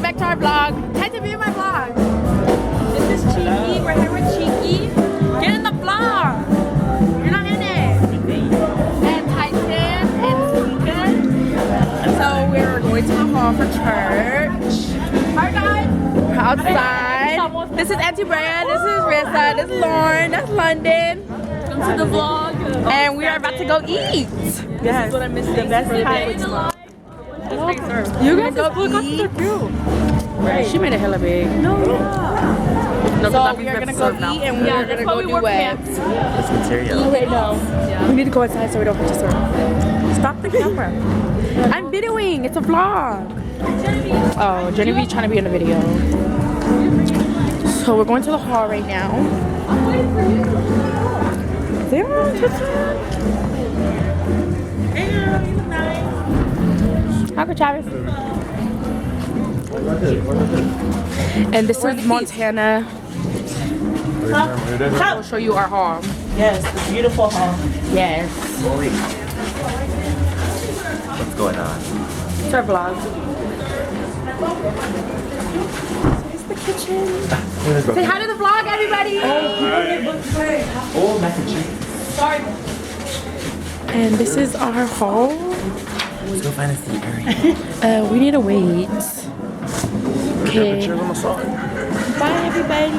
back to our vlog. Time to be in my vlog. This is Cheeky. We're here with Cheeky. Get in the vlog. You're not in it. And Tyson and CHEEKYz. So we're going to the hall for church. Hi guys. We're outside. This is Auntie Brand. This is Rissa. This is Lauren. That's London. Welcome to the vlog. And we are about to go eat. Yes. This is what I missed. The best part. You guys go eat. Right. She made it hella big. No, so we are gonna go eat and we are gonna go do what? It's material. Eat right now. Yeah. We need to go inside so we don't have to serve. Stop the camera. I'm videoing. It's a vlog. Oh, Genevieve trying to be in the video. So we're going to the hall right now. Is they on TikTok? Hi, Travis. And this is Montana. I'll show you our hall. Yes, the beautiful hall. Yes. What's going on? It's our vlog. Here's the kitchen. Say hi to the vlog, everybody. Oh, mac and cheese. Sorry. And this is our hall. Let's go find a seat. Hurry. We need to wait. Okay. Pictures on the side. Bye, everybody.